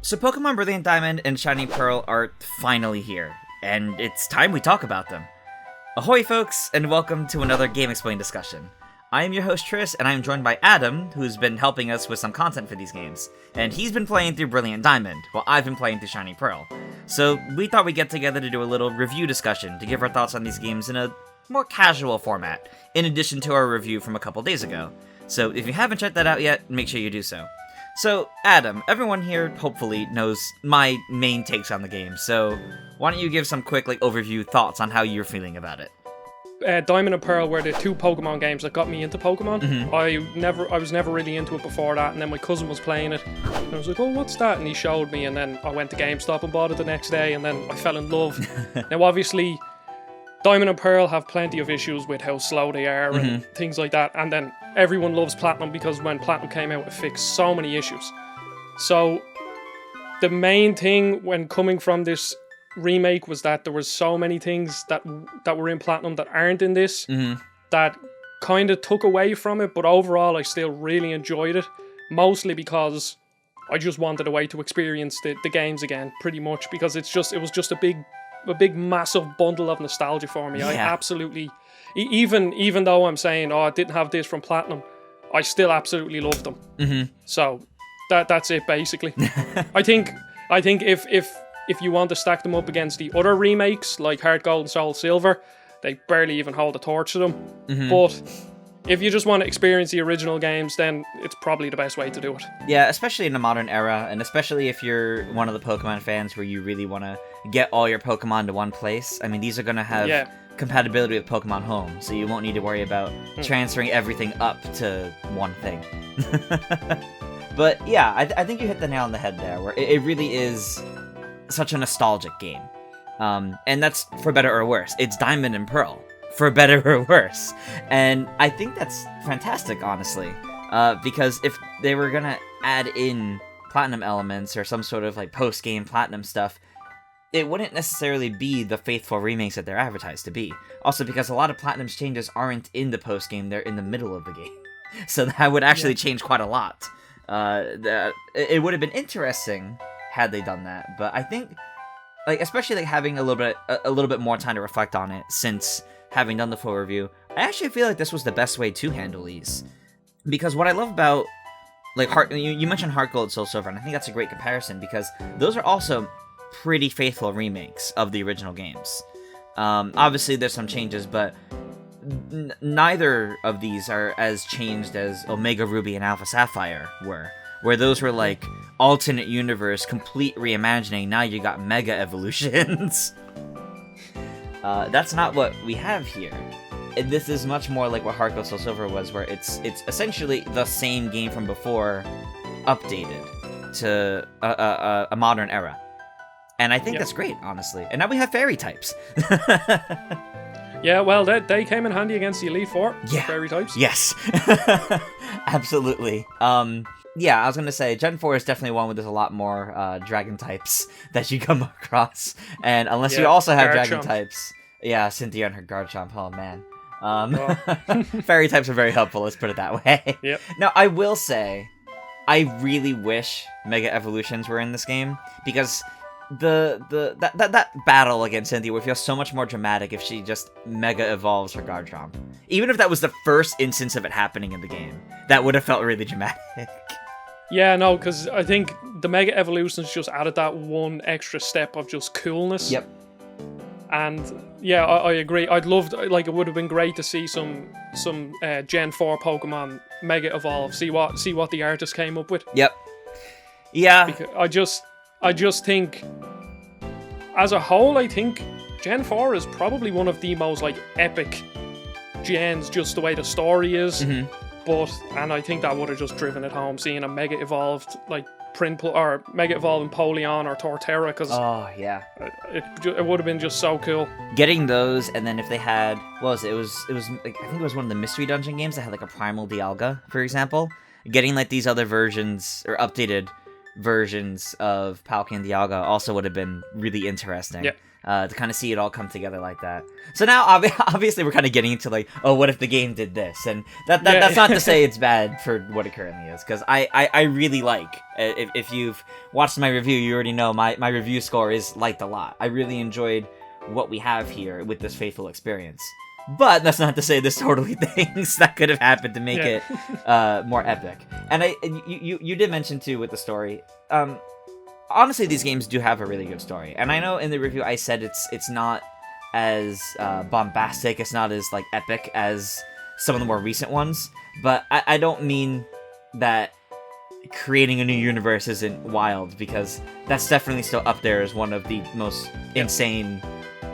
So Pokemon Brilliant Diamond and Shining Pearl are finally here, and it's time we talk about them. Ahoy folks, and welcome to another GameXplain discussion. I am your host Tris, and I am joined by Adam, who's been helping us with some content for these games. And he's been playing through Brilliant Diamond, while I've been playing through Shining Pearl. So we thought we'd get together to do a little review discussion to give our thoughts on these games in a more casual format, in addition to our review from a couple days ago. So if you haven't checked that out yet, make sure you do so. So, Adam, everyone here hopefully knows my main takes on the game, so why don't you give some quick overview thoughts on how you're feeling about it? Diamond and Pearl were the two Pokemon games that got me into Pokemon. Mm-hmm. I was never really into it before that, and then my cousin was playing it, and I was like, oh, what's that? And he showed me, and then I went to GameStop and bought it the next day, and then I fell in love. Now, obviously, Diamond and Pearl have plenty of issues with how slow they are and things like that, and then everyone loves Platinum because when Platinum came out, it fixed so many issues. So, the main thing when coming from this remake was that there was so many things that were in Platinum that aren't in this, that kind of took away from it, but overall I still really enjoyed it, mostly because I just wanted a way to experience the games again, pretty much, because it was just a big massive bundle of nostalgia for me. Yeah. I absolutely, even though I'm saying, oh, I didn't have this from Platinum, I still absolutely loved them. So that's it basically. I think if you want to stack them up against the other remakes like Heart Gold and Soul Silver, they barely even hold a torch to them. But if you just want to experience the original games, then it's probably the best way to do it. Yeah, especially in the modern era, and especially if you're one of the Pokemon fans where you really want to get all your Pokemon to one place. I mean, these are going to have compatibility with Pokemon Home, so you won't need to worry about transferring everything up to one thing. But yeah, I think you hit the nail on the head there, where it really is such a nostalgic game. And that's for better or worse. It's Diamond and Pearl, for better or worse. And I think that's fantastic, honestly. Because if they were gonna add in Platinum elements or some sort of post-game Platinum stuff, it wouldn't necessarily be the faithful remakes that they're advertised to be. Also because a lot of Platinum's changes aren't in the post-game, they're in the middle of the game. So that would actually change quite a lot. It would have been interesting had they done that, but I think, especially having a little bit more time to reflect on it since having done the full review, I actually feel like this was the best way to handle these. Because what I love about, you mentioned Heart Gold, Soul Silver, and I think that's a great comparison because those are also pretty faithful remakes of the original games. Obviously, there's some changes, but neither of these are as changed as Omega Ruby and Alpha Sapphire were, where those were alternate universe, complete reimagining. Now you got mega evolutions. That's not what we have here. This is much more like what Heart Gold Soul Silver was, where it's essentially the same game from before, updated to a modern era. And I think that's great, honestly. And now we have fairy types. Yeah, well, they came in handy against the Elite Four. Yeah. Fairy types. Yes. Absolutely. Yeah, I was going to say, Gen 4 is definitely one where there's a lot more dragon types that you come across. And unless you also have dragon types. Yeah, Cynthia and her Garchomp. Oh, man. Fairy types are very helpful, let's put it that way. Yep. Now, I will say, I really wish Mega Evolutions were in this game, because that battle against Cynthia would feel so much more dramatic if she just Mega evolves her Garchomp. Even if that was the first instance of it happening in the game, that would have felt really dramatic. Yeah, no, because I think the Mega Evolutions just added that one extra step of just coolness. Yep. And yeah, I agree. I'd loved, it would have been great to see some Gen 4 Pokemon Mega evolve. See what the artist came up with. Yep. Yeah. Because I just think, as a whole, I think Gen 4 is probably one of the most epic gens, just the way the story is. And I think that would have just driven it home, seeing a Mega evolved or Mega evolving Polion or Torterra, because it would have been just so cool. Getting those, and then if they had, what was it? It was I think it was one of the Mystery Dungeon games that had a Primal Dialga, for example. Getting these other versions or updated versions of Palkia and Dialga also would have been really interesting. Yeah. to kind of see it all come together like that. So now, obviously, we're kind of getting into like, oh, what if the game did this? And that's not to say it's bad for what it currently is, because I really like, if you've watched my review, you already know my review score is liked a lot. I really enjoyed what we have here with this faithful experience. But that's not to say there's totally things that could have happened to make it more epic. And you did mention too with the story. Honestly, these games do have a really good story, and I know in the review I said it's not as bombastic, it's not as like epic as some of the more recent ones. But I don't mean that creating a new universe isn't wild, because that's definitely still up there as one of the most insane,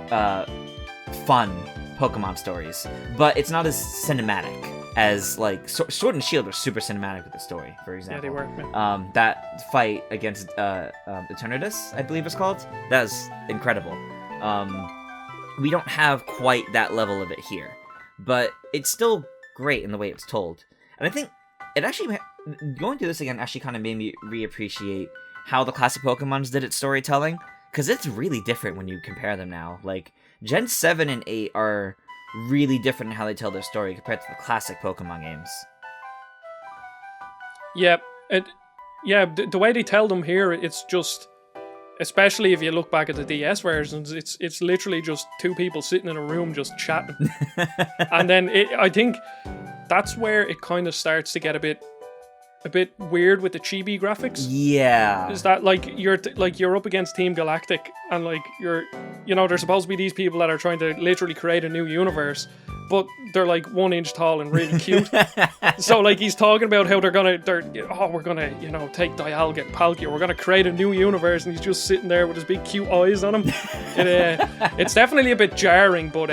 fun Pokemon stories. But it's not as cinematic as like Sword and Shield are super cinematic with the story, for example. Yeah, they were. That fight against Eternatus, I believe it's called, that was incredible. We don't have quite that level of it here, but it's still great in the way it's told. And I think it actually, going through this again actually kind of made me reappreciate how the classic Pokemons did its storytelling, because it's really different when you compare them now. Like, Gen 7 and 8 are really different in how they tell their story compared to the classic Pokemon games. Yeah, the way they tell them here, it's just, especially if you look back at the DS versions, it's literally just two people sitting in a room just chatting. And then I think that's where it kind of starts to get a bit weird with the chibi graphics. Yeah. Is that like you're up against Team Galactic, and like they're supposed to be these people that are trying to literally create a new universe, but they're like 1 inch tall and really cute. So like he's talking about how we're gonna take Dialga and Palkia, we're gonna create a new universe, and he's just sitting there with his big cute eyes on him. It's definitely a bit jarring, but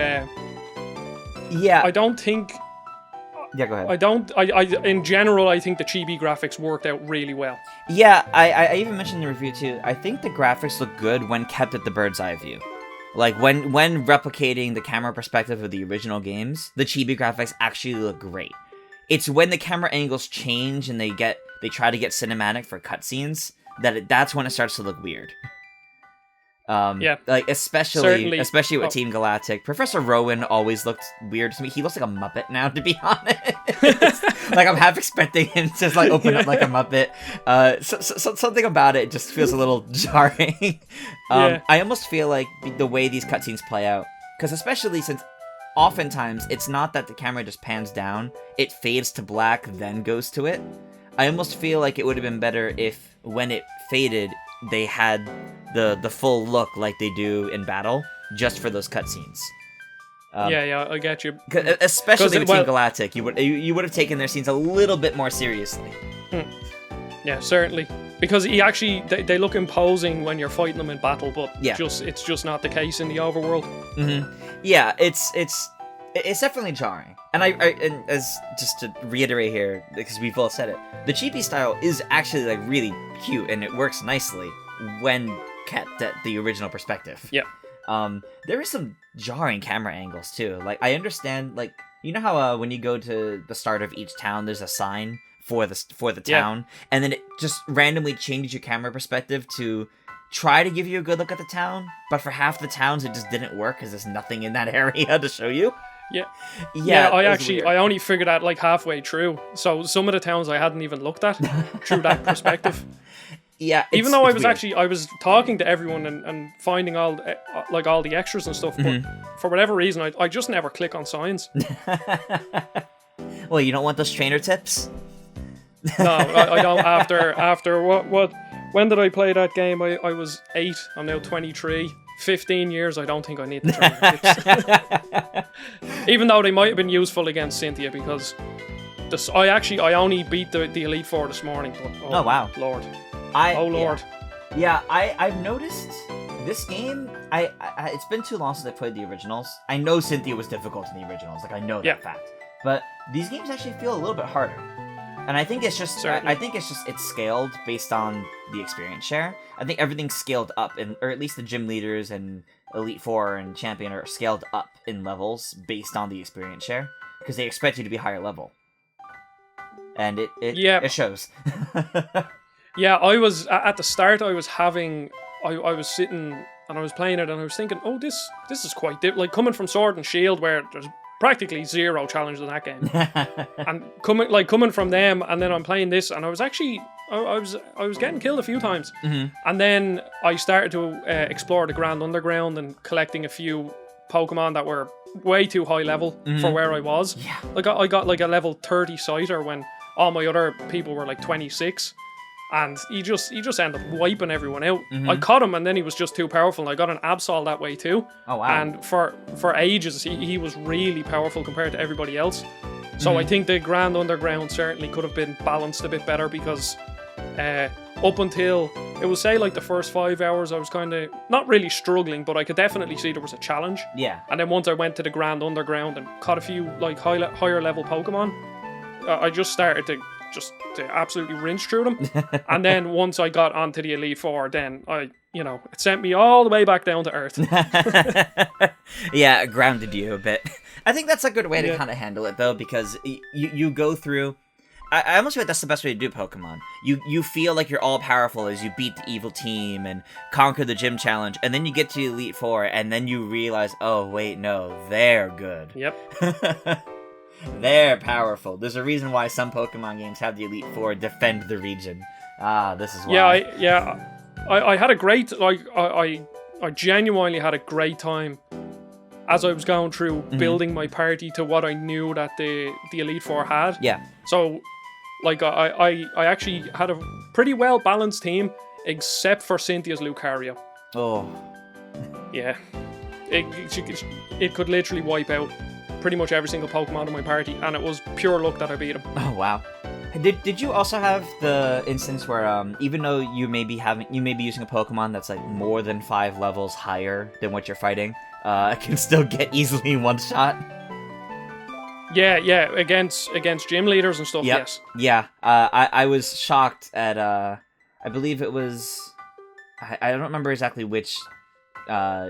yeah, I don't think. Yeah, go ahead. I in general, I think the chibi graphics worked out really well. Yeah, I even mentioned in the review too, I think the graphics look good when kept at the bird's eye view. Like, when replicating the camera perspective of the original games, the chibi graphics actually look great. It's when the camera angles change and they try to get cinematic for cutscenes, that's when it starts to look weird. Like, especially with Team Galactic. Professor Rowan always looked weird to me. He looks like a Muppet now, to be honest. Like, I'm half expecting him to like open up like a Muppet. So something about it just feels a little jarring. I almost feel like the way these cutscenes play out, because especially since oftentimes it's not that the camera just pans down, it fades to black, then goes to it. I almost feel like it would have been better if, when it faded, they had the full look like they do in battle, just for those cutscenes. I get you. Especially with Team Galactic, you would have taken their scenes a little bit more seriously. Yeah, certainly. Because they look imposing when you're fighting them in battle, but it's just not the case in the overworld. Mm-hmm. Yeah, it's definitely jarring. And and as just to reiterate here, because we've all said it, the chibi style is actually like really cute, and it works nicely when kept at the original perspective. Yeah. There is some jarring camera angles too. Like, I understand, like, you know how when you go to the start of each town, there's a sign for the town, and then it just randomly changes your camera perspective to try to give you a good look at the town, but for half the towns it just didn't work because there's nothing in that area to show you. Yeah. I only figured out like halfway through. So some of the towns I hadn't even looked at through that perspective. Yeah, even though I was talking to everyone and finding all the extras and stuff, but for whatever reason I just never click on signs. Well, you don't want those trainer tips? No, I don't. After what? When did I play that game? I was 8. I'm now 23. 15 years, I don't think I need the trainer tips. Even though they might have been useful against Cynthia, because I only beat the Elite Four this morning. But, oh wow, Lord. Lord. Yeah, I've noticed this game. It's been too long since I played the originals. I know Cynthia was difficult in the originals, like I know that fact. But these games actually feel a little bit harder. And I think it's just it's scaled based on the experience share. I think everything's scaled up, or at least the gym leaders and Elite Four and Champion are scaled up in levels based on the experience share, because they expect you to be higher level. And it shows. Yeah, I was at the start. I was sitting and I was playing it, and I was thinking, oh, this is quite like coming from Sword and Shield, where there's practically zero challenge in that game, and coming from them, and then I'm playing this, and I was actually I was getting killed a few times, and then I started to explore the Grand Underground and collecting a few Pokemon that were way too high level for where I was. Yeah. Like I got like a level 30 Scyther when all my other people were like 26. And he just ended up wiping everyone out. I caught him, and then he was just too powerful. And I got an Absol that way too. Oh wow! And for ages, he was really powerful compared to everybody else. So I think the Grand Underground certainly could have been balanced a bit better, because up until, it was say like the first 5 hours, I was kind of not really struggling, but I could definitely see there was a challenge. Yeah. And then once I went to the Grand Underground and caught a few like higher level Pokemon, I just started to absolutely rinse through them. And then once I got onto the Elite Four, then it sent me all the way back down to earth. Yeah, it grounded you a bit. I think that's a good way to kind of handle it, though, because you go through... I almost feel like that's the best way to do Pokemon. You feel like you're all powerful as you beat the evil team and conquer the gym challenge, and then you get to the Elite Four, and then you realize, oh, wait, no, they're good. Yep. They're powerful. There's a reason why some Pokemon games have the Elite Four defend the region. This is why. I had a great, I genuinely had a great time as I was going through building my party to what I knew that the Elite Four had. Yeah. So, like, I actually had a pretty well balanced team, except for Cynthia's Lucario. Oh. Yeah. It could literally wipe out pretty much every single Pokemon in my party, and it was pure luck that I beat him. Oh wow! Did you also have the instance where even though you may be using a Pokemon that's like more than 5 levels higher than what you're fighting, it can still get easily one shot? Yeah, against gym leaders and stuff. Yep. Yes. Yeah. I was shocked at I believe it was I don't remember exactly which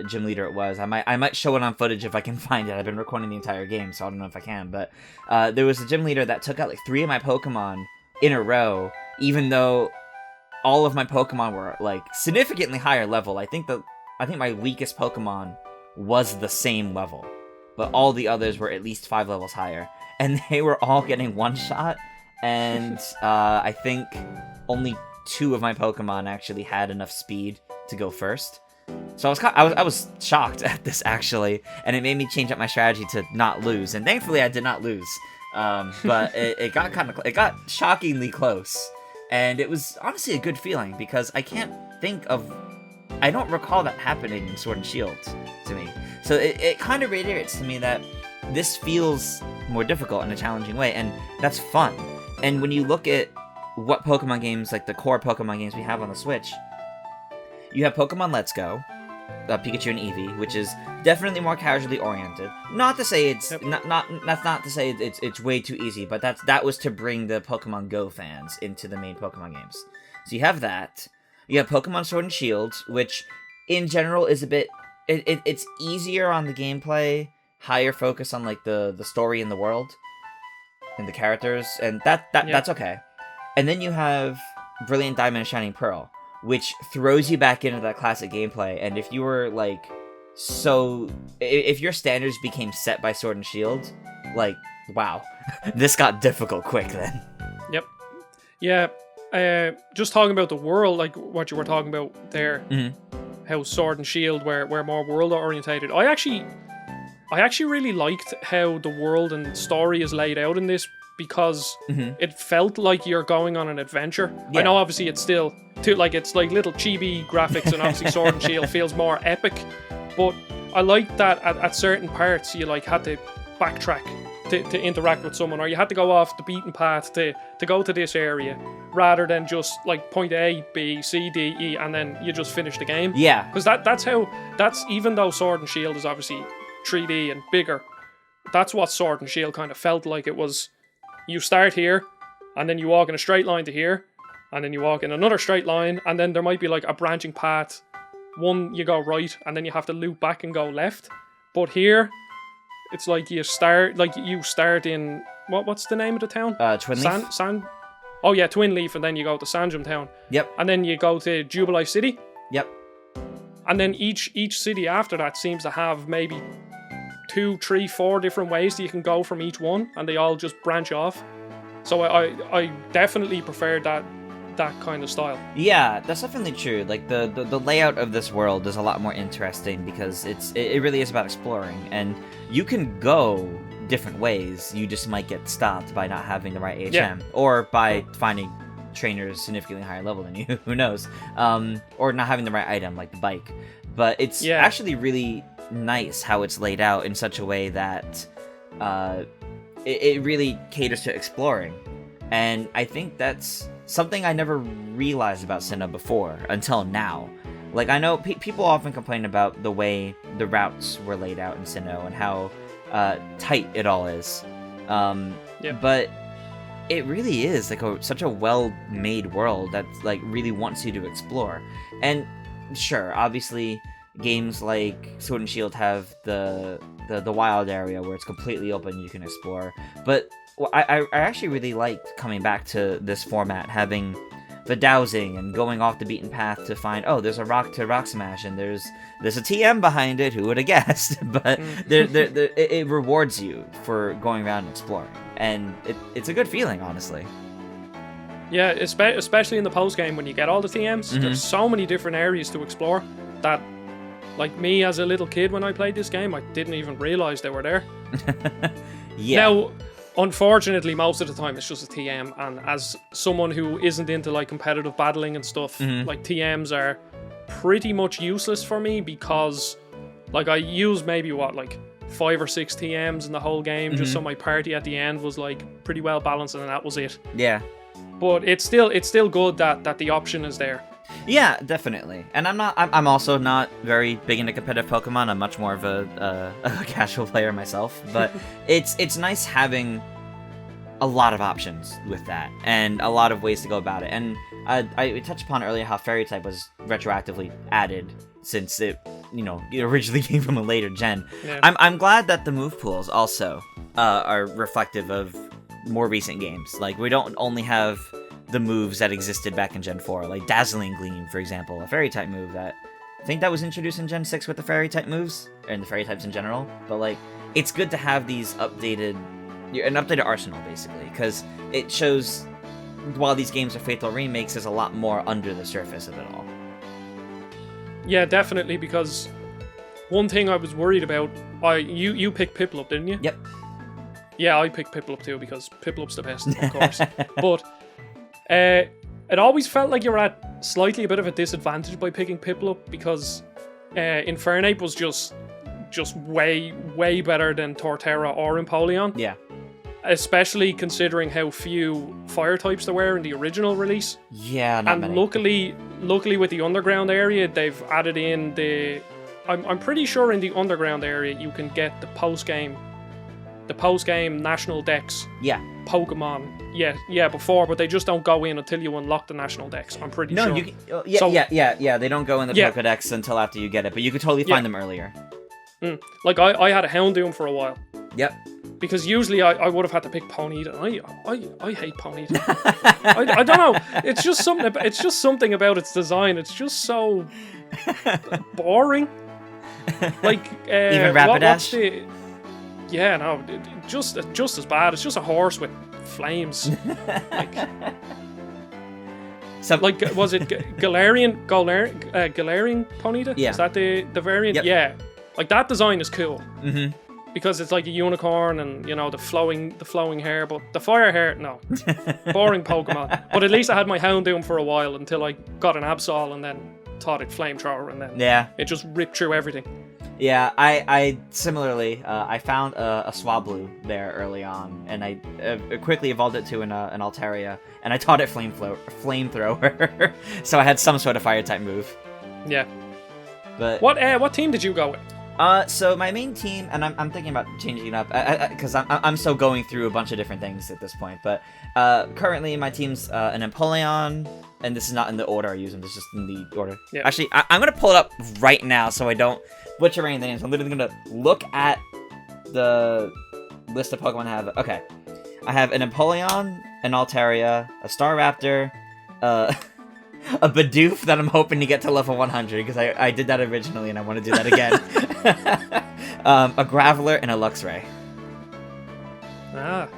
gym leader it was. I might show it on footage if I can find it. I've been recording the entire game, so I don't know if I can. But there was a gym leader that took out like 3 of my Pokemon in a row, even though all of my Pokemon were like significantly higher level. I think my weakest Pokemon was the same level, but all the others were at least 5 levels higher, and they were all getting one shot. And I think only 2 of my Pokemon actually had enough speed to go first. So I was shocked at this, actually, and it made me change up my strategy to not lose. And thankfully, I did not lose. But it got shockingly close, and it was honestly a good feeling, because I don't recall that happening in Sword and Shield to me. So it kind of reiterates to me that this feels more difficult in a challenging way, and that's fun. And when you look at what Pokemon games, like the core Pokemon games we have on the Switch, you have Pokemon Let's Go, Pikachu and Eevee, which is definitely more casually oriented. Not to say it's that's not to say it's way too easy, but that was to bring the Pokemon Go fans into the main Pokemon games. So you have that. You have Pokemon Sword and Shield, which in general is a bit it's easier on the gameplay, higher focus on like the story in the world and the characters, and that's okay. And then you have Brilliant Diamond and Shining Pearl, which throws you back into that classic gameplay. And if you were like, if your standards became set by Sword and Shield, like, wow, this got difficult quick then. Yep. Yeah. Just talking about the world, like what you were talking about there, how Sword and Shield were more world orientated. I actually really liked how the world and story is laid out in this, because it felt like you're going on an adventure. Yeah. I know obviously it's still it's like little chibi graphics, and obviously Sword and Shield feels more epic, but I liked that at certain parts you like had to backtrack to interact with someone, or you had to go off the beaten path to go to this area, rather than just like point A, B, C, D, E, and then you just finish the game. Yeah. Because that's even though Sword and Shield is obviously 3D and bigger, that's what Sword and Shield kind of felt like. It was, you start here, and then you walk in a straight line to here, and then you walk in another straight line, and then there might be like a branching path. One, you go right, and then you have to loop back and go left. But here, it's like you start in, what's the name of the town? Twin Leaf. Oh yeah, Twin Leaf, and then you go to Sanjum Town. Yep. And then you go to Jubilee City. Yep. And then each city after that seems to have maybe 2, 3, 4 different ways that you can go from each one, and they all just branch off. So I definitely prefer that kind of style. Yeah, that's definitely true. Like the layout of this world is a lot more interesting because it really is about exploring, and you can go different ways. You just might get stopped by not having the right HM, or by finding trainers significantly higher level than you. Who knows? Or not having the right item, like the bike. But it's actually really nice how it's laid out in such a way that it really caters to exploring. And I think that's something I never realized about Sinnoh before, until now. Like, I know people often complain about the way the routes were laid out in Sinnoh and how tight it all is. But it really is like such a well-made world that like really wants you to explore. And sure, obviously, games like Sword and Shield have the wild area where it's completely open, you can explore. But I actually really liked coming back to this format, having the dowsing and going off the beaten path to find, oh, there's a rock to rock smash, and there's a TM behind it. Who would have guessed? But it rewards you for going around and exploring, and it's a good feeling, honestly. Yeah, especially in the post game when you get all the TMs. There's so many different areas to explore that, like me as a little kid when I played this game, I didn't even realize they were there. Now, unfortunately, most of the time it's just a TM, and as someone who isn't into like competitive battling and stuff, like TMs are pretty much useless for me, because like I use maybe like 5 or 6 TMs in the whole game, just so my party at the end was like pretty well balanced, and that was it. Yeah. But it's still good that the option is there. Yeah, definitely. And I'm also not very big into competitive Pokemon. I'm much more of a casual player myself. But it's nice having a lot of options with that, and a lot of ways to go about it. And I touched upon earlier how Fairy type was retroactively added, since it originally came from a later gen. Yeah. I'm glad that the move pools also are reflective of more recent games. Like, we don't only have the moves that existed back in Gen 4, like Dazzling Gleam, for example, a Fairy type move that I think that was introduced in Gen 6 with the Fairy type moves, and the Fairy types in general. But like, it's good to have these an updated arsenal, basically, because it shows while these games are faithful remakes, there's a lot more under the surface of it all. Yeah, definitely, because one thing I was worried about, you picked Piplup, didn't you? Yep. Yeah, I picked Piplup too, because Piplup's the best, of course. But it always felt like you were at slightly a bit of a disadvantage by picking Piplup, because Infernape was just way better than Torterra or Empoleon. Yeah. Especially considering how few fire types there were in the original release. Yeah, not many. Luckily with the underground area, they've added in I'm pretty sure in the underground area you can get the post game national Dex. Yeah. Pokemon. Yeah, before, but they just don't go in until you unlock the national Dex. I'm pretty sure. Yeah. They don't go in the Pokedex until after you get it, but you could totally find them earlier. Like I had a Houndoom for a while. Yep. Because usually I would have had to pick Ponyta. I hate Ponyta. I don't know. It's just something about its design. It's just so boring. Like even Rapidash. Yeah, no, just as bad. It's just a horse with flames. Like, was it Galarian Ponyta? Yeah. Is that the variant? Yep. Yeah. Like, that design is cool. Mm-hmm. Because it's like a unicorn and, the flowing hair, but the fire hair, no. Boring Pokemon. But at least I had my Houndoom for a while until I got an Absol and then taught it Flamethrower, and then it just ripped through everything. Yeah, I similarly, I found a Swablu there early on, and I quickly evolved it to an Altaria, and I taught it Flamethrower, so I had some sort of fire type move. Yeah. But what team did you go with? So my main team, and I'm thinking about changing it up, because I'm still going through a bunch of different things at this point, but currently my team's an Empoleon, and this is not in the order I use them, this is just in the order. Yeah. Actually, I'm going to pull it up right now so I don't butcher any names. I'm literally going to look at the list of Pokemon I have. Okay. I have an Empoleon, an Altaria, a Staraptor, a Bidoof that I'm hoping to get to level 100, because I did that originally and I want to do that again. A Graveler and a Luxray. Ah,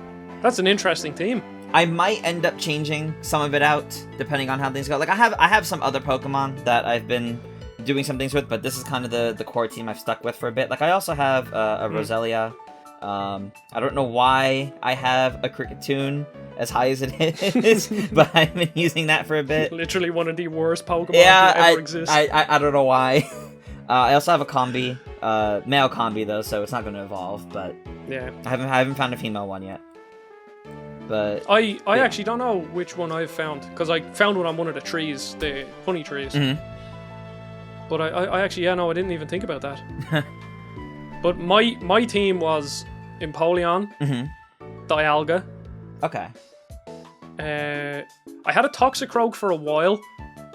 that's an interesting team. I might end up changing some of it out, depending on how things go. Like, I have some other Pokemon that I've been doing some things with, but this is kind of the core team I've stuck with for a bit. Like, I also have a Roselia. I don't know why I have a Cricketune as high as it is, but I've been using that for a bit. Literally one of the worst Pokemon to ever exist. I don't know why. I also have a Combi, male Combi though, so it's not going to evolve. But yeah, I haven't found a female one yet. But I actually don't know which one I've found, because I found one on one of the trees, the honey trees. Mm-hmm. But I actually, I didn't even think about that. But my team was Empoleon, Dialga. Okay. I had a Toxicroak for a while,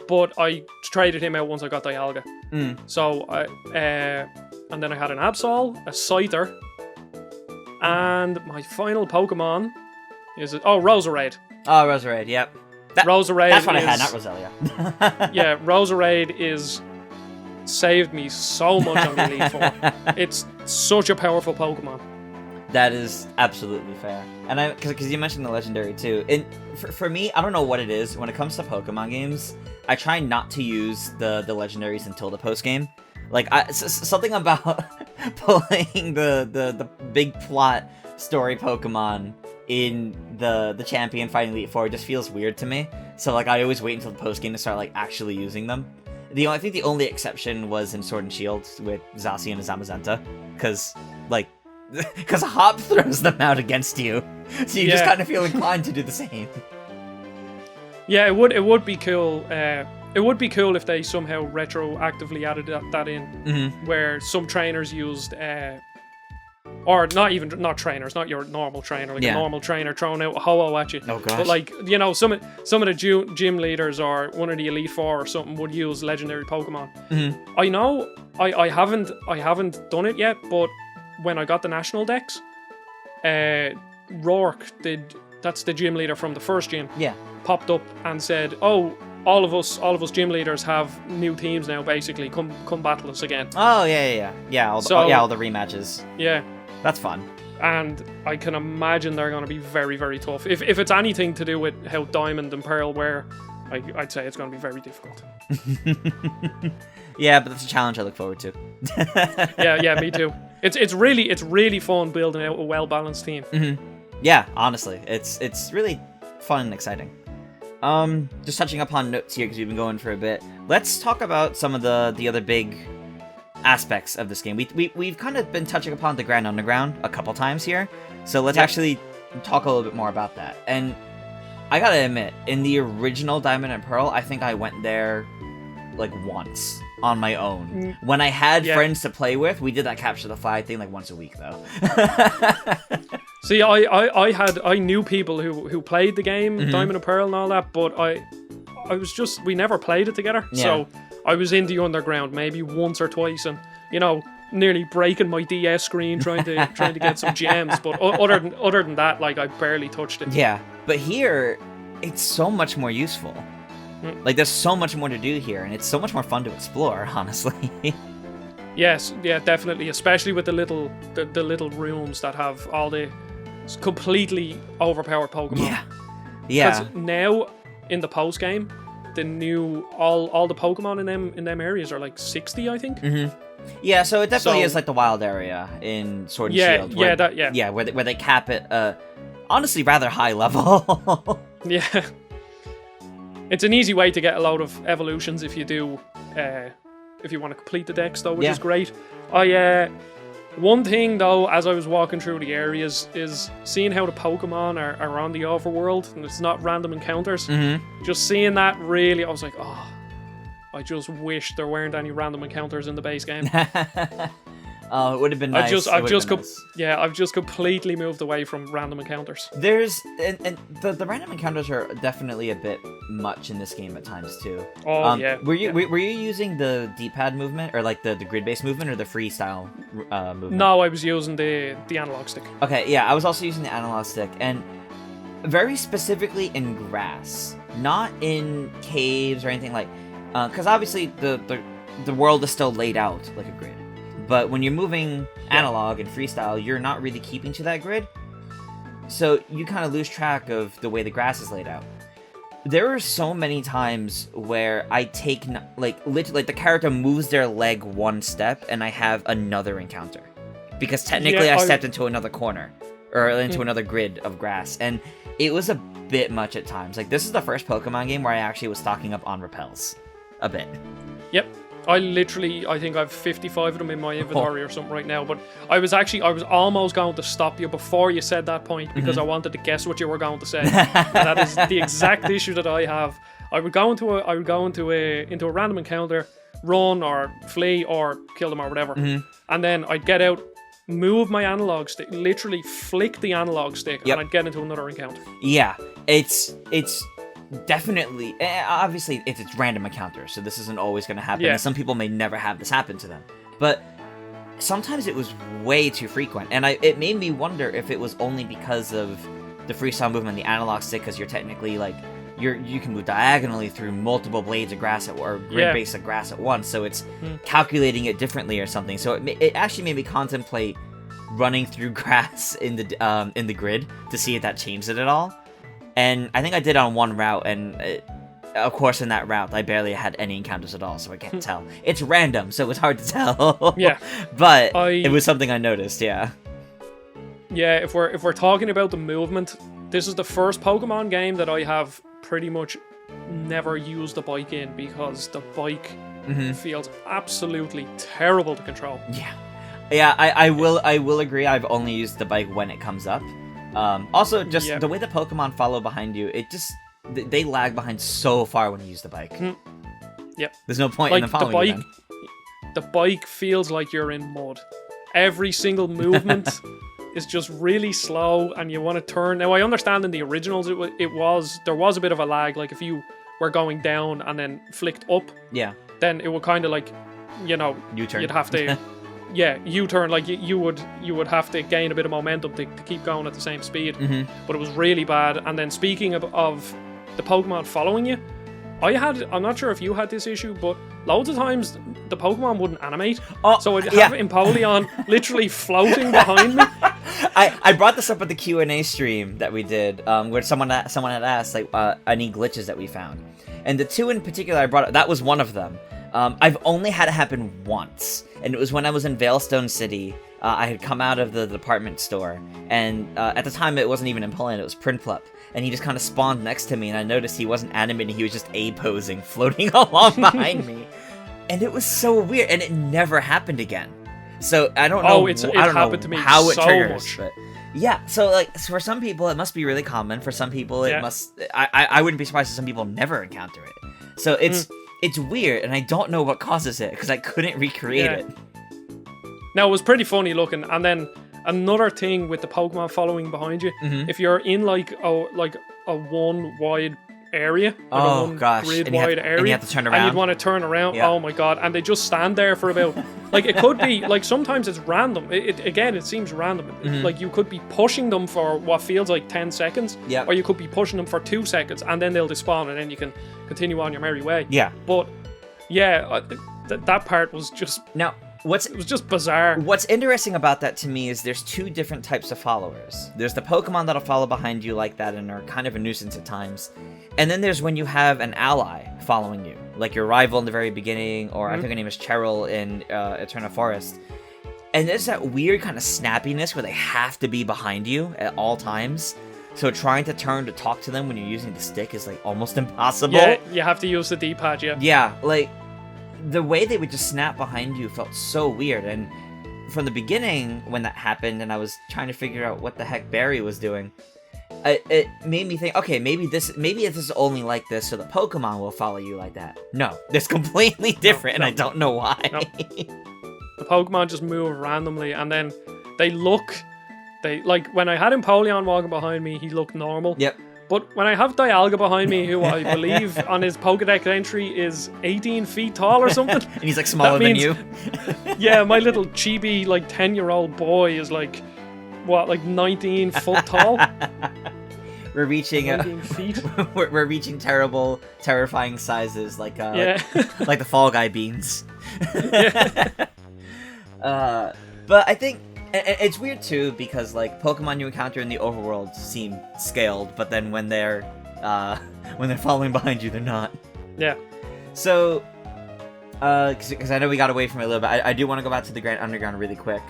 but I traded him out once I got Dialga. So and then I had an Absol, a Scyther, and my final Pokemon is Roserade. Oh, Roserade, yep. Roserade. That's what I had, not Roselia. Yeah, Roserade is saved me so much on the Elite Four. It's such a powerful Pokemon. That is absolutely fair. And because you mentioned the legendary too. And for me, I don't know what it is. When it comes to Pokemon games, I try not to use the legendaries until the post game. Like something about pulling the big plot story Pokemon in the champion fighting Elite Four just feels weird to me. So like I always wait until the post game to start like actually using them. I think the only exception was in Sword and Shield with Zacian and Zamazenta, because Hop throws them out against you, so you just kind of feel inclined to do the same. Yeah, it would be cool. It would be cool if they somehow retroactively added that in, where some trainers used, or not trainers, not your normal trainer, like a normal trainer throwing out a Ho-Oh at you. Oh gosh. But like, some of the gym leaders or one of the Elite Four or something would use legendary Pokemon. I know I haven't done it yet, but when I got the national decks, Rourke that's the gym leader from the first gym. Yeah. Popped up and said, "Oh, all of us gym leaders have new teams now. Basically, come battle us again." Oh yeah. All the rematches. Yeah. That's fun. And I can imagine they're going to be very, very tough. If it's anything to do with how Diamond and Pearl were, I'd say it's going to be very difficult. Yeah, but that's a challenge I look forward to. yeah, me too. It's really fun building out a well-balanced team. Yeah, honestly, it's really fun and exciting. Just touching upon notes here because we've been going for a bit. Let's talk about some of the other big aspects of this game. We've kind of been touching upon the Grand Underground a couple times here, so let's actually talk a little bit more about that. And I gotta admit, in the original Diamond and Pearl, I think I went there like once on my own. When I had friends to play with, we did that capture the flag thing like once a week though. See, I knew people who played the game, Diamond and Pearl and all that, but we never played it together. So I was in the underground maybe once or twice, and nearly breaking my DS screen trying to get some gems. But other than that, like, I barely touched it. Yeah, but here it's so much more useful. Like, there's so much more to do here, and it's so much more fun to explore, honestly. Yes, yeah, definitely, especially with the little rooms that have all the completely overpowered Pokemon. Yeah. Because now in the post game, the new all the Pokemon in them areas are like 60, I think. Yeah, so it definitely is like the wild area in Sword and Shield. Where they cap it, honestly, rather high level. Yeah. It's an easy way to get a load of evolutions if you do, if you want to complete the decks though, which is great. One thing though, as I was walking through the areas, is seeing how the Pokemon are on the overworld and it's not random encounters. Just seeing that, really, I was like, oh, I just wish there weren't any random encounters in the base game. Oh, it would have been nice. I've just completely moved away from random encounters. There's and the random encounters are definitely a bit much in this game at times too. Oh yeah. Were you using the D-pad movement or like the grid-based movement or the freestyle movement? No, I was using the analog stick. Okay, yeah, I was also using the analog stick, and very specifically in grass. not in caves or anything like, because obviously the world is still laid out like a grid. But when you're moving analog and freestyle, you're not really keeping to that grid. So you kind of lose track of the way the grass is laid out. There are so many times where I take, literally, the character moves their leg one step and I have another encounter. Because technically I stepped into another corner, or into another grid of grass. And it was a bit much at times. Like, this is the first Pokemon game where I actually was stocking up on repels. A bit. Yep. I think I have 55 of them in my inventory or something right now, but I was almost going to stop you before you said that point because I wanted to guess what you were going to say. And that is the exact issue that I have. I would go into a random encounter, run or flee or kill them or whatever, and then I'd get out, move my analog stick, literally flick the analog stick, and I'd get into another encounter. Yeah, it's definitely, obviously it's random encounters, so this isn't always going to happen, and some people may never have this happen to them, but sometimes it was way too frequent, and it made me wonder if it was only because of the freestyle movement, the analog stick, because you're technically, like, you can move diagonally through multiple blades of grass or grid base of grass at once, so it's calculating it differently or something. So it actually made me contemplate running through grass in the grid to see if that changed it at all. And I think I did on one route, and of course in that route I barely had any encounters at all, so I can't tell. It's random, so it's hard to tell. Yeah, but it was something I noticed. Yeah. Yeah, if we're talking about the movement, this is the first Pokemon game that I have pretty much never used the bike in, because the bike feels absolutely terrible to control. Yeah, I will agree. I've only used the bike when it comes up. Also, just the way the Pokemon follow behind you, they lag behind so far when you use the bike. Yep. There's no point in them following you then. The bike feels like you're in mud. Every single movement is just really slow, and you want to turn. Now, I understand in the originals there was a bit of a lag. Like, if you were going down and then flicked up, then it would kind of, like, U-turn. You'd have to. U-turn, like you would have to gain a bit of momentum to keep going at the same speed. But it was really bad. And then speaking of the Pokemon following you, I'm not sure if you had this issue, but loads of times the Pokemon wouldn't animate. So I'd have Empoleon literally floating behind me. I brought this up at the Q&A stream that we did, where someone had asked, like, any glitches that we found. And the two in particular I brought up, that was one of them. I've only had it happen once, and it was when I was in Veilstone City. I had come out of the department store, and at the time it wasn't even Empoleon, it was Prinplup, and he just kind of spawned next to me, and I noticed he wasn't animating, he was just A-posing, floating along behind me. And it was so weird, and it never happened again. So I don't know, it I don't happened know to me how it so triggers, much. but yeah, so like for some people it must be really common, for some people it must, I wouldn't be surprised if some people never encounter it. So it's weird, and I don't know what causes it, because I couldn't recreate it. Now, it was pretty funny looking, and then another thing with the Pokemon following behind you, if you're in like a one wide area, grid wide area, and you have to turn around, and you'd want to turn around, oh my god, and they just stand there for about, like, it could be, like, sometimes it's random, it seems random, like, you could be pushing them for what feels like 10 seconds, or you could be pushing them for 2 seconds, and then they'll despawn, and then you can continue on your merry way. But that part was just it was just bizarre. What's interesting about that to me is there's two different types of followers. There's the Pokemon that'll follow behind you like that and are kind of a nuisance at times. And then there's when you have an ally following you, like your rival in the very beginning, or I think her name is Cheryl in Eterna Forest. And there's that weird kind of snappiness where they have to be behind you at all times. So trying to turn to talk to them when you're using the stick is like almost impossible. Yeah, you have to use the D-pad, Yeah, like, the way they would just snap behind you felt so weird, and from the beginning when that happened and I was trying to figure out what the heck Barry was doing, it made me think, okay, maybe this is only like this so the Pokemon will follow you like that. No, it's completely different, and I don't know why. No. The Pokemon just move randomly, and then they like, when I had Empoleon walking behind me, he looked normal. Yep. But when I have Dialga behind me, who I believe on his Pokedex entry is 18 feet tall or something. And he's like smaller than you. Yeah, my little chibi, like 10-year-old boy is like, what, like 19 foot tall? we're reaching feet. we're reaching terrifying sizes like Yeah. like the Fall Guy beans. Yeah. But I think it's weird too because like Pokemon you encounter in the overworld seem scaled, but then when they're following behind you, they're not. Yeah. So, because I know we got away from it a little bit, I do want to go back to the Grand Underground really quick.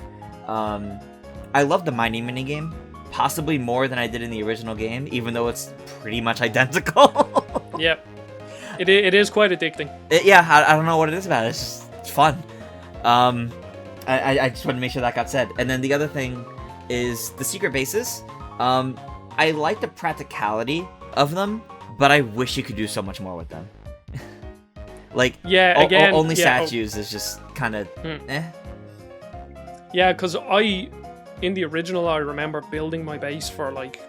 I love the mining minigame, possibly more than I did in the original game, even though it's pretty much identical. Yeah. It is quite addicting. I don't know what it is about it. It's fun. I just want to make sure that got said. And then the other thing is the secret bases. I like the practicality of them, but I wish you could do so much more with them. Like, yeah, again, only statues is just kind of eh. Yeah, because in the original, I remember building my base for like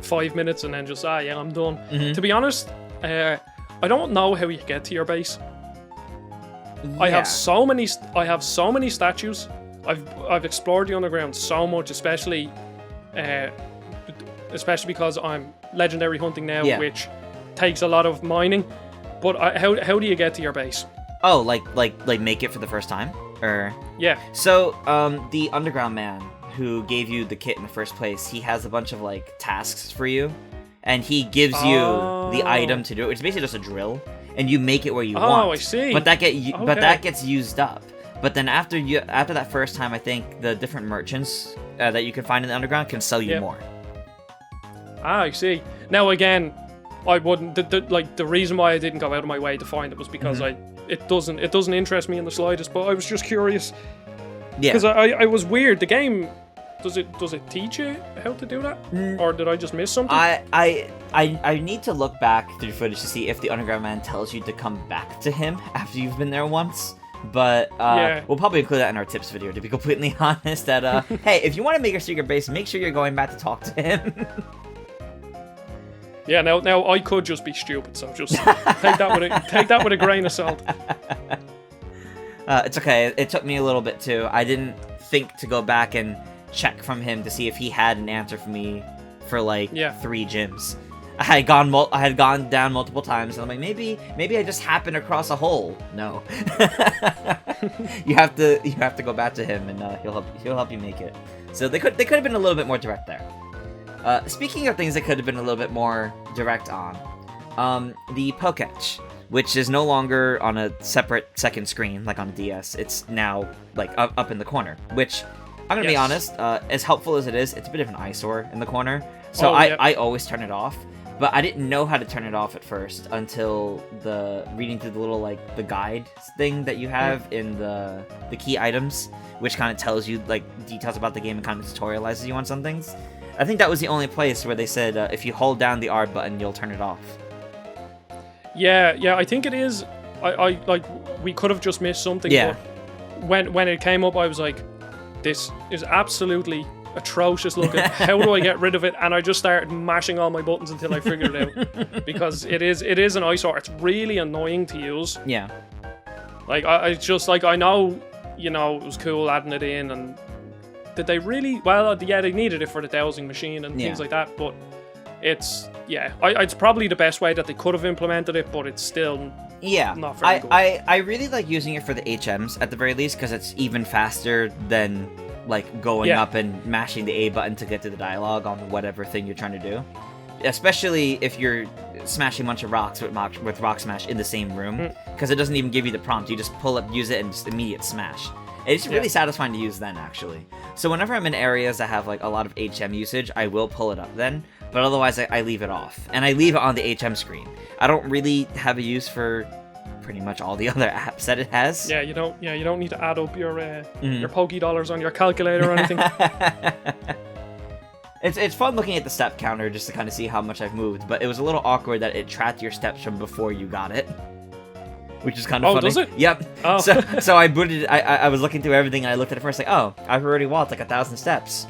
5 minutes and then just, yeah, I'm done. Mm-hmm. To be honest, I don't know how you get to your base. Yeah. I have so many statues. I've explored the underground so much, especially because I'm legendary hunting now, Yeah. which takes a lot of mining. But how do you get to your base? Oh, like make it for the first time, or Yeah. so the underground man who gave you the kit in the first place, he has a bunch of like tasks for you, and he gives you the item to do it. It's basically just a drill, and you make it where you want. Oh, I see. But that gets used up. But then after that first time, I think the different merchants that you can find in the underground can sell you more. Ah, I see. Now again, I wouldn't. The reason why I didn't go out of my way to find it was because it doesn't interest me in the slightest. But I was just curious. Yeah. Because I was weird. The game does it teach you how to do that, or did I just miss something? I need to look back through footage to see if the underground man tells you to come back to him after you've been there once. But we'll probably include that in our tips video, to be completely honest. That hey, if you want to make your secret base, make sure you're going back to talk to him. Yeah, now I could just be stupid, so just take that with a grain of salt. It's okay. It took me a little bit too. I didn't think to go back and check from him to see if he had an answer for me for like 3 gyms. I had gone down multiple times, and I'm like, maybe I just happened across a hole. No, you have to go back to him, and he'll help you make it. So they could have been a little bit more direct there. Speaking of things that could have been a little bit more direct on, the Poketch, which is no longer on a separate second screen like on a DS. It's now like up in the corner, which I'm gonna be honest, as helpful as it is, it's a bit of an eyesore in the corner. So I always turn it off. But I didn't know how to turn it off at first until reading through the little like the guide thing that you have in the key items, which kind of tells you like details about the game and kind of tutorializes you on some things. I think that was the only place where they said if you hold down the R button, you'll turn it off. Yeah, I think it is. I like we could have just missed something. Yeah. But when it came up, I was like, this is absolutely atrocious looking. How do I get rid of it? And I just started mashing all my buttons until I figured it out. Because it is an eyesore. It's really annoying to use. Yeah. Like I just like I know, it was cool adding it in, and did they really? Well, yeah, they needed it for the dowsing machine and things like that. But it's it's probably the best way that they could have implemented it, but it's still not very good. I really like using it for the HMs at the very least because it's even faster than like going up and mashing the A button to get to the dialogue on whatever thing you're trying to do. Especially if you're smashing a bunch of rocks with Rock Smash in the same room, because it doesn't even give you the prompt. You just pull up, use it, and just immediate smash. It's really satisfying to use then, actually. So whenever I'm in areas that have like a lot of HM usage, I will pull it up then, but otherwise I leave it off. And I leave it on the HM screen. I don't really have a use for pretty much all the other apps that it has. Yeah, you don't need to add up your Poké dollars on your calculator or anything. It's fun looking at the step counter just to kind of see how much I've moved, but it was a little awkward that it tracked your steps from before you got it. Which is kind of funny. Oh, does it? Yep. Oh. So I booted it. I was looking through everything, and I looked at it first like, oh, I've already walked like 1,000 steps.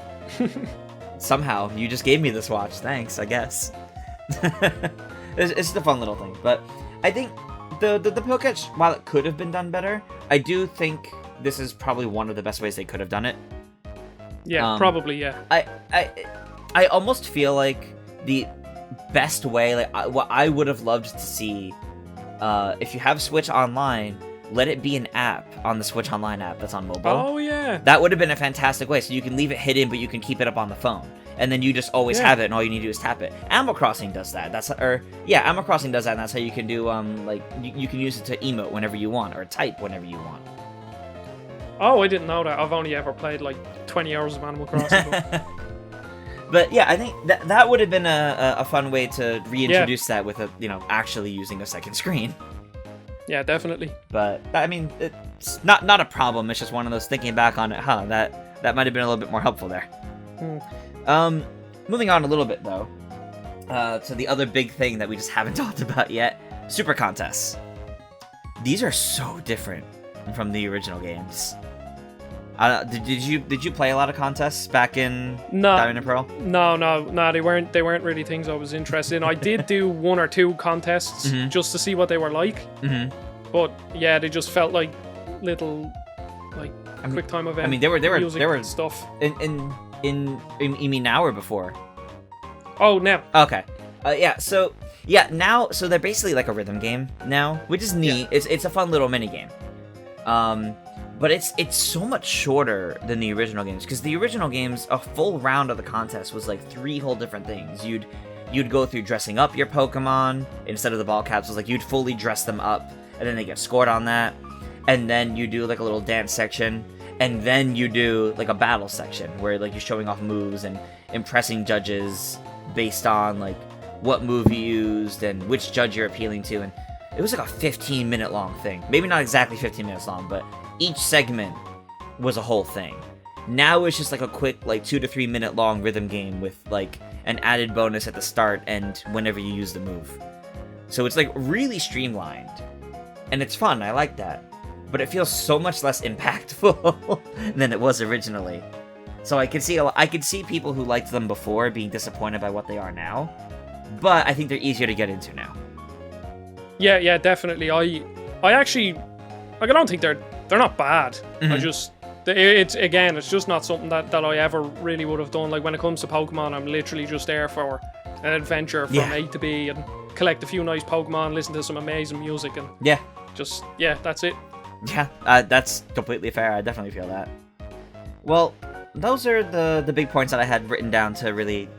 Somehow, you just gave me this watch. Thanks, I guess. It's just a fun little thing. But I think the Poketch, while it could have been done better, I do think this is probably one of the best ways they could have done it. Yeah, probably, yeah. I almost feel like best way, like what I would have loved to see, if you have Switch Online, let it be an app on the Switch Online app that's on mobile. Oh yeah. That would have been a fantastic way. So you can leave it hidden, but you can keep it up on the phone, and then you just always have it, and all you need to do is tap it. Animal Crossing does that. Animal Crossing does that, and that's how you can do like you can use it to emote whenever you want or type whenever you want. Oh, I didn't know that. I've only ever played like 20 hours of Animal Crossing. But yeah, I think that would have been a fun way to reintroduce that with actually using a second screen. Yeah, definitely. But I mean, it's not a problem. It's just one of those, thinking back on it, that might have been a little bit more helpful there. Moving on a little bit though, to the other big thing that we just haven't talked about yet: super contests. These are so different from the original games. Did you play a lot of contests back in Diamond and Pearl? No, they weren't really things I was interested in. I did do one or two contests just to see what they were like. But yeah, they just felt like little quick time events. I mean, they were stuff. In you mean now or before? Oh, now. Okay. Now they're basically like a rhythm game now, which is neat. Yeah. It's a fun little mini game. But it's so much shorter than the original games, because the original games, a full round of the contest was like 3 whole different things. You'd go through dressing up your Pokemon instead of the ball capsules. Like, you'd fully dress them up, and then they get scored on that. And then you do like a little dance section, and then you do like a battle section where like you're showing off moves and impressing judges based on like what move you used and which judge you're appealing to. And it was like a 15-minute long thing. Maybe not exactly 15 minutes long, but each segment was a whole thing. Now it's just like a quick, like 2 to 3 minute long rhythm game with like an added bonus at the start and whenever you use the move. So it's like really streamlined, and it's fun. I like that, but it feels so much less impactful than it was originally. So I could see people who liked them before being disappointed by what they are now, but I think they're easier to get into now. Yeah, definitely. I actually, like, I don't think they're not bad. It's just not something that I ever really would have done. Like, when it comes to Pokemon, I'm literally just there for an adventure from A to B and collect a few nice Pokemon, listen to some amazing music, and that's it. Yeah, that's completely fair. I definitely feel that. Well, those are the big points that I had written down to really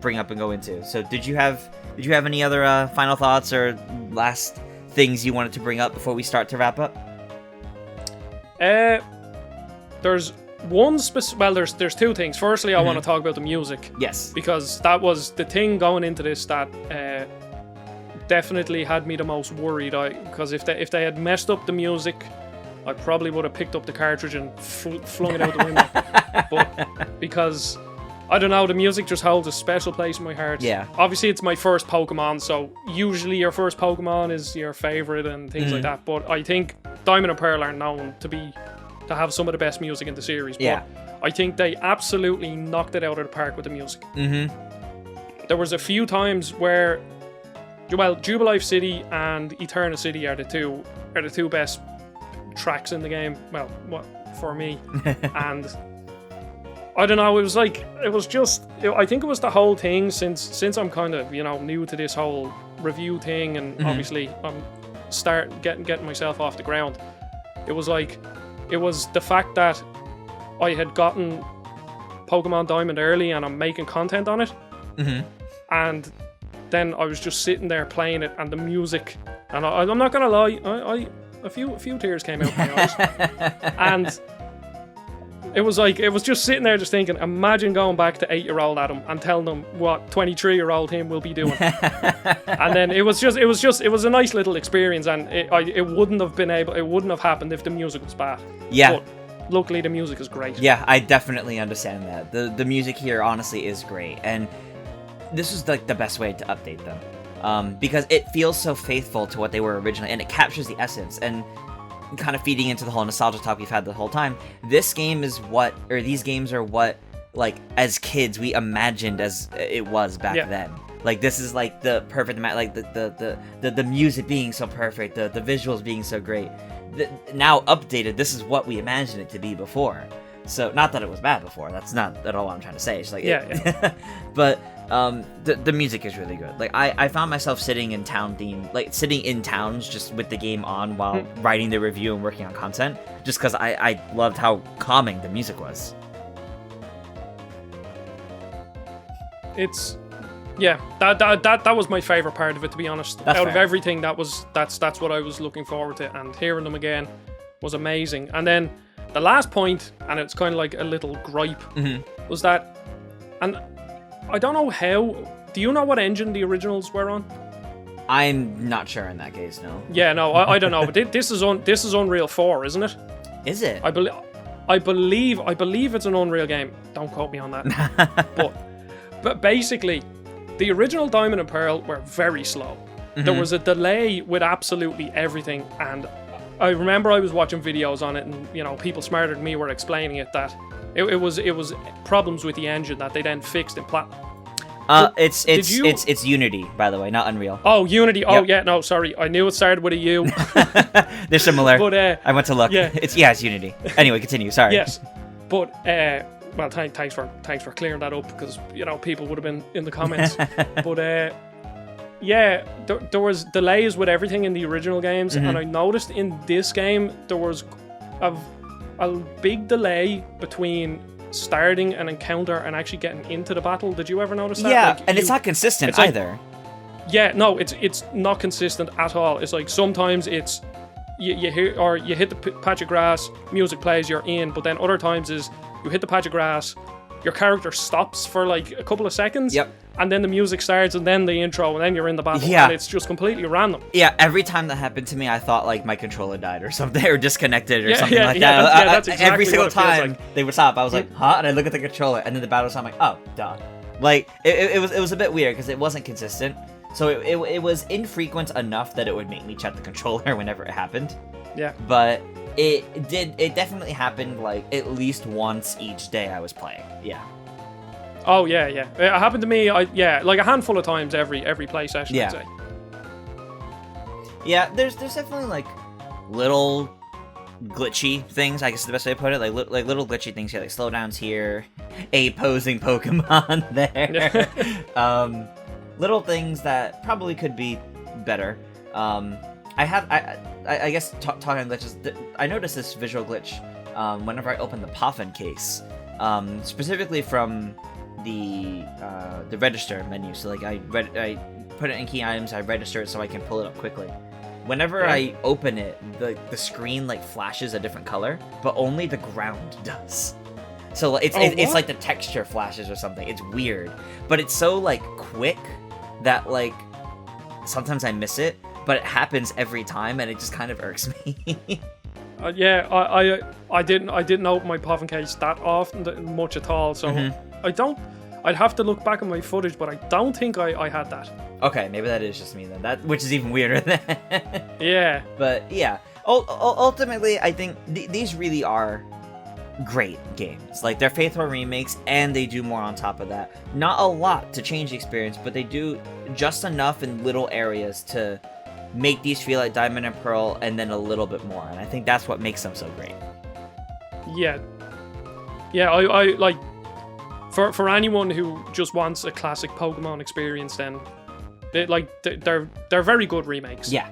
bring up and go into. So did you have any other final thoughts or last things you wanted to bring up before we start to wrap up? There's one there's 2 things. Firstly, I want to talk about the music. Yes. Because that was the thing going into this that definitely had me the most worried. Because if they had messed up the music, I probably would have picked up the cartridge and flung it out the window. But because, I don't know, the music just holds a special place in my heart. Yeah. Obviously, it's my first Pokemon, so usually your first Pokemon is your favorite and things like that. But I think Diamond and Pearl are known to have some of the best music in the series. But I think they absolutely knocked it out of the park with the music. There was a few times where, Jubilife City and Eterna City are the two best tracks in the game. Well, for me. And I don't know, I think it was the whole thing, since I'm kind of, new to this whole review thing, and obviously I'm getting myself off the ground. It was the fact that I had gotten Pokemon Diamond early and I'm making content on it. And then I was just sitting there playing it, and the music, and I'm not gonna lie, a few tears came out of my eyes. And it was just sitting there just thinking, imagine going back to 8-year-old Adam and telling them what 23-year-old him will be doing. And then it was a nice little experience, and it wouldn't have happened if the music was bad. Yeah. But luckily the music is great. Yeah, I definitely understand that. The music here honestly is great, and this is like the best way to update them. Because it feels so faithful to what they were originally, and it captures the essence, and kind of feeding into the whole nostalgia talk we've had the whole time. These games are what, like, as kids we imagined as it was back then. Like, this is like the perfect, like the music being so perfect, the visuals being so great. Now updated, this is what we imagined it to be before. So, not that it was bad before. That's not at all what I'm trying to say. It's like, yeah. But The music is really good. Like I found myself sitting in towns just with the game on while writing the review and working on content, just because I loved how calming the music was. It's that was my favorite part of it, to be honest. That's Out of fair. everything, that's what I was looking forward to, and hearing them again was amazing. And then the last point, and it's kind of like a little gripe, was that, and I don't know how. Do you know what engine the originals were on? I'm not sure in that case, no. Yeah, no, I don't know. But this is Unreal 4, isn't it? Is it? I believe it's an Unreal game. Don't quote me on that. but basically, the original Diamond and Pearl were very slow. There was a delay with absolutely everything, and I remember I was watching videos on it, and people smarter than me were explaining it, that it was problems with the engine that they then fixed in Platinum. It's Unity, by the way, not Unreal. Oh, Unity. Yep. Oh, yeah. No, sorry. I knew it started with a U. They're similar. But I went to look. yeah. It's Unity. Anyway, continue. Sorry. Yes, but well, thanks for clearing that up, because people would have been in the comments. But yeah, there was delays with everything in the original games, and I noticed in this game there was a big delay between starting an encounter and actually getting into the battle. Did you ever notice that? Yeah, and it's not consistent either. Yeah, no, it's not consistent at all. It's like sometimes it's you hear, or you hit the patch of grass, music plays, you're in, but then other times is you hit the patch of grass, your character stops for like a couple of seconds, and then the music starts, and then the intro, and then you're in the battle, and it's just completely random. Yeah, every time that happened to me, I thought like my controller died or something, or disconnected or something like that. That's exactly every single what it feels time like. they would stop, I was like, huh? And I look at the controller, and then the battle sound, I'm like, oh, duh. Like, it was a bit weird, because it wasn't consistent. So it was infrequent enough that it would make me check the controller whenever it happened. Yeah. But it definitely happened like at least once each day I was playing. Yeah. Oh yeah. It happened to me. Like a handful of times every play session. Yeah. I'd say. Yeah. There's definitely like little glitchy things, I guess is the best way to put it. Like little glitchy things here, like slowdowns here, a posing Pokemon there. Little things that probably could be better. I guess talking glitches, I noticed this visual glitch whenever I open the Poffin case, specifically from the register menu. So like I put it in key items, I register it so I can pull it up quickly. Whenever I open it, the screen like flashes a different color, but only the ground does. So it's like the texture flashes or something. It's weird, but it's so like quick that like sometimes I miss it, but it happens every time, and it just kind of irks me. I didn't open my Poffin case that often, much at all. So I'd have to look back at my footage, but I don't think I had that. Okay, maybe that is just me then. Which is even weirder than. Yeah. But yeah, ultimately, I think these really are great games. Like, they're faithful remakes, and they do more on top of that. Not a lot to change the experience, but they do just enough in little areas to make these feel like Diamond and Pearl, and then a little bit more. And I think that's what makes them so great. Yeah. I like, for anyone who just wants a classic Pokemon experience, then they're very good remakes. Yeah.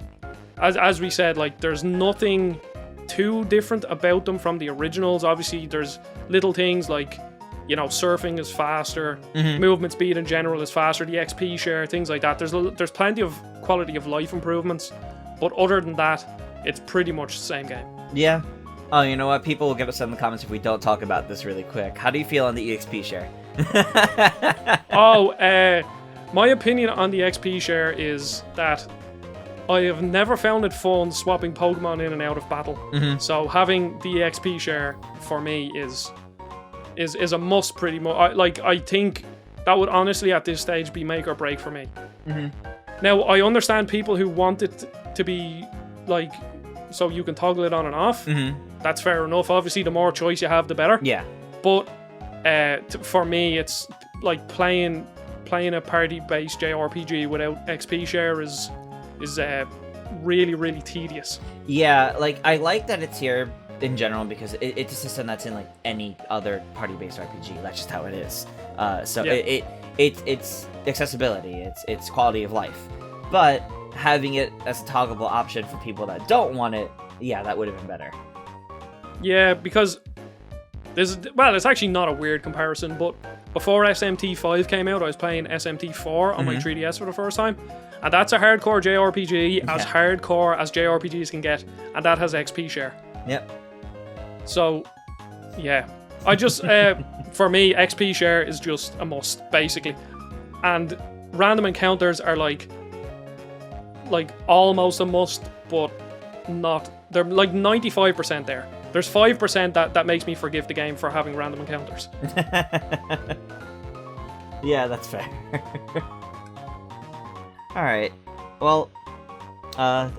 As we said, like, there's nothing too different about them from the originals. Obviously, there's little things like, surfing is faster, movement speed in general is faster, the XP share, things like that. There's plenty of quality of life improvements, but other than that, it's pretty much the same game. Yeah. Oh, you know what? People will give us in the comments if we don't talk about this really quick. How do you feel on the EXP share? My opinion on the XP share is that I have never found it fun swapping Pokemon in and out of battle. So having the XP share for me is a must, pretty much. I think that would honestly at this stage be make or break for me. Now, I understand people who want it to be like, so you can toggle it on and off. That's fair enough. Obviously, the more choice you have, the better. Yeah. But for me, it's like playing a party-based JRPG without XP share is really, really tedious. Yeah, like, I like that it's here in general, because it's a system that's in like any other party-based RPG. That's just how it is. it's accessibility, it's quality of life. But having it as a toggleable option for people that don't want it, yeah, that would have been better. Yeah, because it's actually not a weird comparison, but before SMT5 came out, I was playing SMT4 on my 3DS for the first time, and that's a hardcore JRPG, as hardcore as JRPGs can get, and that has XP share. Yep. So, yeah. I just, for me, XP share is just a must, basically. And random encounters are like almost a must, but not. They're like 95% there. There's 5% that makes me forgive the game for having random encounters. Yeah, that's fair. All right. Well,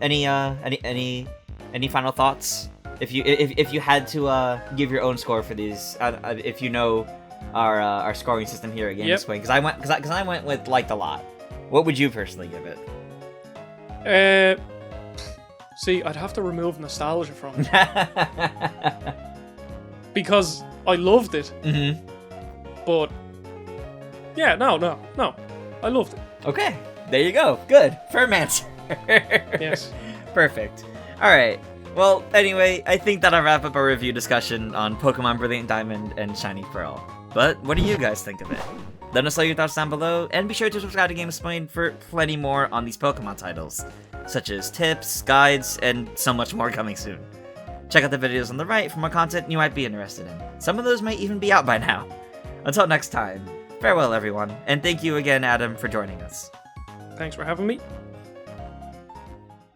any final thoughts? If you had to give your own score for these, if you know our scoring system here at GameXplain, because I went with liked a lot. What would you personally give it? See, I'd have to remove nostalgia from it. Because I loved it. Mm-hmm. But, yeah, no. I loved it. Okay, there you go. Good. Firm answer. Yes. Perfect. Alright. Well, anyway, I think that'll wrap up our review discussion on Pokemon Brilliant Diamond and Shiny Pearl. But what do you guys think of it? Let us know your thoughts down below, and be sure to subscribe to GameXplain for plenty more on these Pokemon titles, such as tips, guides, and so much more coming soon. Check out the videos on the right for more content you might be interested in. Some of those might even be out by now. Until next time, farewell everyone, and thank you again, Adam, for joining us. Thanks for having me.